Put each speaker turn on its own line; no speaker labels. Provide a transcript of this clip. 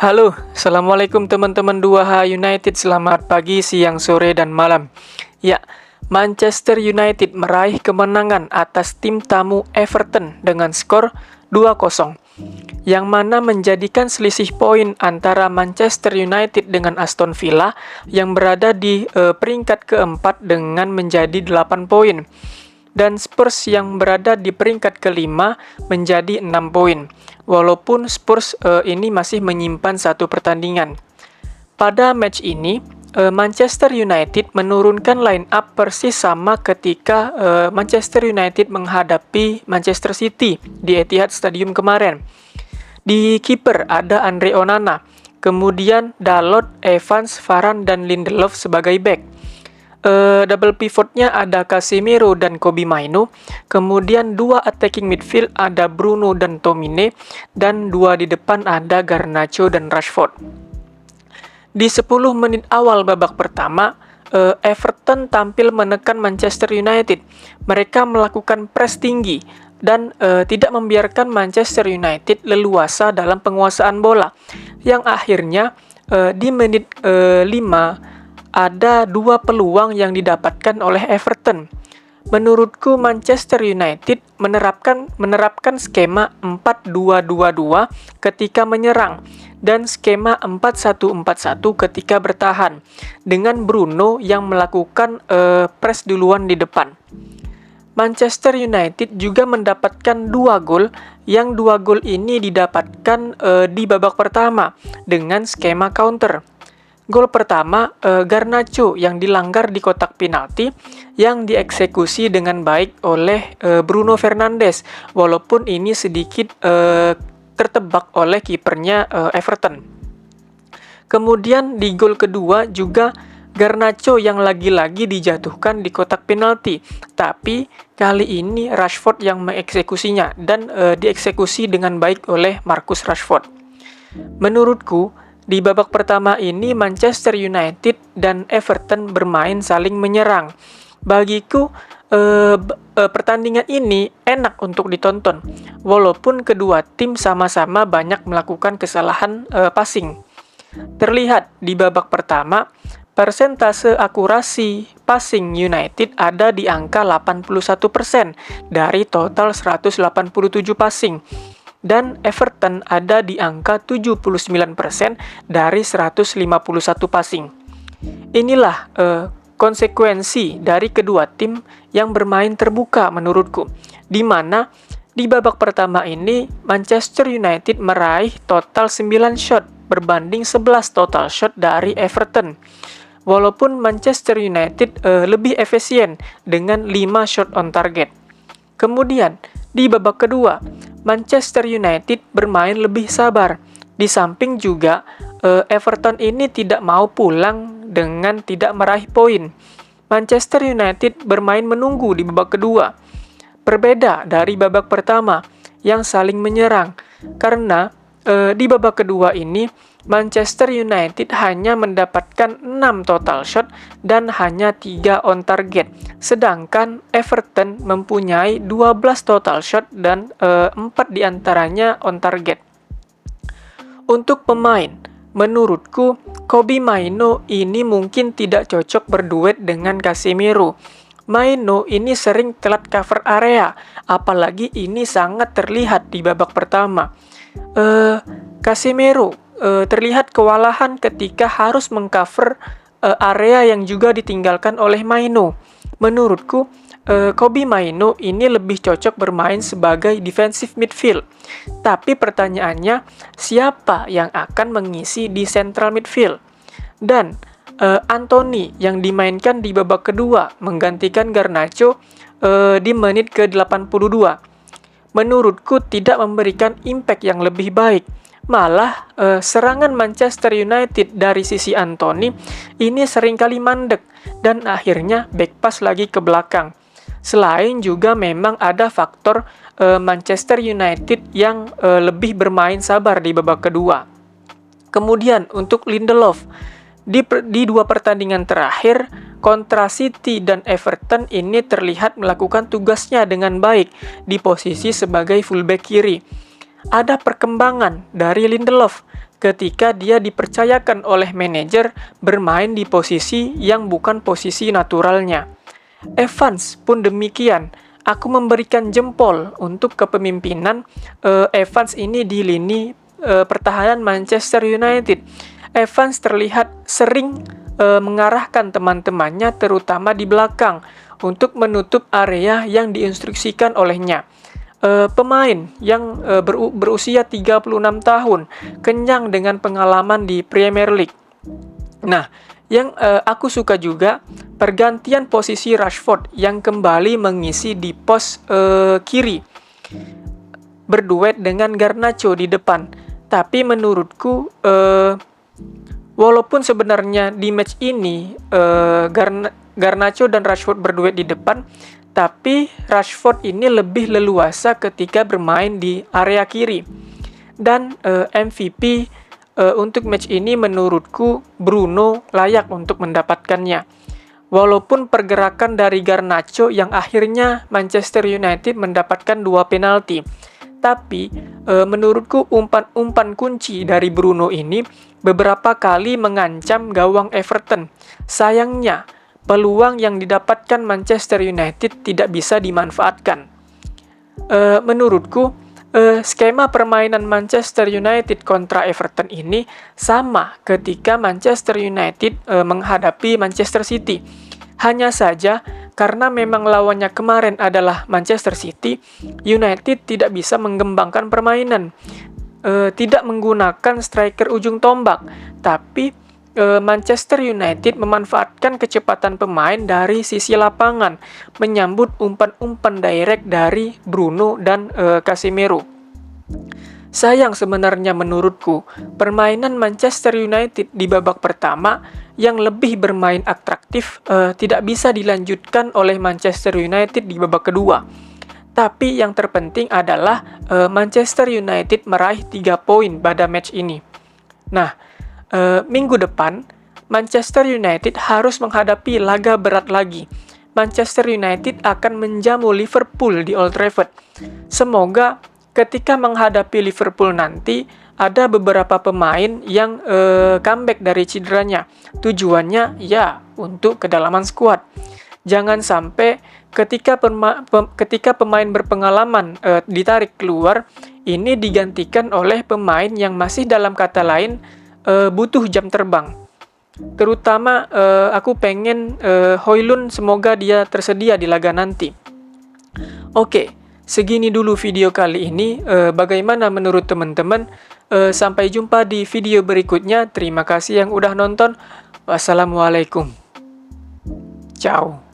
Halo, Assalamualaikum teman-teman 2H United. Selamat pagi, siang, sore, dan malam. Ya, Manchester United meraih kemenangan atas tim tamu Everton dengan skor 2-0, yang mana menjadikan selisih poin antara Manchester United dengan Aston Villa yang berada di peringkat keempat dengan menjadi 8 poin. Dan Spurs yang berada di peringkat kelima menjadi 6 poin. Walaupun Spurs ini masih menyimpan satu pertandingan. Pada match ini, Manchester United menurunkan line up persis sama ketika Manchester United menghadapi Manchester City di Etihad Stadium kemarin. Di kiper ada Andre Onana, kemudian Dalot, Evans, Varane, dan Lindelof sebagai back. Double pivotnya ada Casemiro dan Kobbie Mainoo, kemudian dua attacking midfield ada Bruno dan Tomine, dan dua di depan ada Garnacho dan Rashford. Di 10 menit awal babak pertama, Everton tampil menekan Manchester United. Mereka melakukan press tinggi dan tidak membiarkan Manchester United leluasa dalam penguasaan bola, yang akhirnya di menit 5 ada dua peluang yang didapatkan oleh Everton. Menurutku Manchester United menerapkan skema 4-2-2-2 ketika menyerang dan skema 4-1-4-1 ketika bertahan, dengan Bruno yang melakukan press duluan di depan. Manchester United juga mendapatkan 2 gol, yang 2 gol ini didapatkan di babak pertama dengan skema counter. Gol pertama, Garnacho yang dilanggar di kotak penalti yang dieksekusi dengan baik oleh Bruno Fernandes, walaupun ini sedikit tertebak oleh kipernya Everton. Kemudian di gol kedua juga Garnacho yang lagi-lagi dijatuhkan di kotak penalti, tapi kali ini Rashford yang mengeksekusinya dan dieksekusi dengan baik oleh Marcus Rashford. Menurutku, di babak pertama ini Manchester United dan Everton bermain saling menyerang. Bagiku pertandingan ini enak untuk ditonton, walaupun kedua tim sama-sama banyak melakukan kesalahan passing. Terlihat di babak pertama, persentase akurasi passing United ada di angka 81% dari total 187 passing. Dan Everton ada di angka 79% dari 151 passing. Inilah konsekuensi dari kedua tim yang bermain terbuka menurutku, di mana di babak pertama ini Manchester United meraih total 9 shot berbanding 11 total shot dari Everton. Walaupun Manchester United lebih efisien dengan 5 shot on target. Kemudian di babak kedua, Manchester United bermain lebih sabar. Di samping juga, Everton ini tidak mau pulang dengan tidak meraih poin. Manchester United bermain menunggu di babak kedua. Berbeda dari babak pertama yang saling menyerang, karena di babak kedua ini Manchester United hanya mendapatkan 6 total shot dan hanya 3 on target. Sedangkan Everton mempunyai 12 total shot dan 4 diantaranya on target. Untuk pemain, menurutku Kobbie Mainoo ini mungkin tidak cocok berduet dengan Casemiro. Mainoo ini sering telat cover area, apalagi ini sangat terlihat di babak pertama. Casemiro terlihat kewalahan ketika harus mengcover area yang juga ditinggalkan oleh Mainoo. Menurutku, Kobbie Mainoo ini lebih cocok bermain sebagai defensive midfield. Tapi pertanyaannya, siapa yang akan mengisi di central midfield? Dan Anthony yang dimainkan di babak kedua menggantikan Garnacho di menit ke-82. Menurutku tidak memberikan impact yang lebih baik. Malah serangan Manchester United dari sisi Anthony ini seringkali mandek dan akhirnya back pass lagi ke belakang. Selain juga memang ada faktor Manchester United yang lebih bermain sabar di babak kedua. Kemudian untuk Lindelof, di 2 pertandingan terakhir kontra City dan Everton ini terlihat melakukan tugasnya dengan baik di posisi sebagai fullback kiri. Ada perkembangan dari Lindelof ketika dia dipercayakan oleh manajer bermain di posisi yang bukan posisi naturalnya. Evans pun demikian. Aku memberikan jempol untuk kepemimpinan Evans ini di lini pertahanan Manchester United. Evans terlihat sering mengarahkan teman-temannya terutama di belakang untuk menutup area yang diinstruksikan olehnya. Pemain yang berusia 36 tahun, kenyang dengan pengalaman di Premier League. Nah, yang aku suka juga pergantian posisi Rashford yang kembali mengisi di pos kiri, berduet dengan Garnacho di depan. Tapi menurutku, walaupun sebenarnya di match ini Garnacho dan Rashford berduet di depan, tapi Rashford ini lebih leluasa ketika bermain di area kiri. Dan MVP untuk match ini menurutku Bruno layak untuk mendapatkannya. Walaupun pergerakan dari Garnacho yang akhirnya Manchester United mendapatkan 2 penalti. Tapi menurutku umpan-umpan kunci dari Bruno ini beberapa kali mengancam gawang Everton. Sayangnya, peluang yang didapatkan Manchester United tidak bisa dimanfaatkan. Menurutku, skema permainan Manchester United kontra Everton ini sama ketika Manchester United menghadapi Manchester City. Hanya saja, karena memang lawannya kemarin adalah Manchester City, United tidak bisa mengembangkan permainan. Tidak menggunakan striker ujung tombak, tapi Manchester United memanfaatkan kecepatan pemain dari sisi lapangan, menyambut umpan-umpan direct dari Bruno dan Casemiro. Sayang sebenarnya menurutku, permainan Manchester United di babak pertama yang lebih bermain atraktif tidak bisa dilanjutkan oleh Manchester United di babak kedua. Tapi yang terpenting adalah Manchester United meraih 3 poin pada match ini. Nah, minggu depan, Manchester United harus menghadapi laga berat lagi. Manchester United akan menjamu Liverpool di Old Trafford. Semoga ketika menghadapi Liverpool nanti, ada beberapa pemain yang comeback dari cederanya. Tujuannya ya untuk kedalaman skuad. Jangan sampai ketika pemain berpengalaman ditarik keluar, ini digantikan oleh pemain yang masih dalam kata lain butuh jam terbang. Terutama aku pengen Højlund semoga dia tersedia di laga nanti. Oke, segini dulu video kali ini. Bagaimana menurut teman-teman? Sampai jumpa di video berikutnya. Terima kasih yang udah nonton. Wassalamualaikum. Ciao.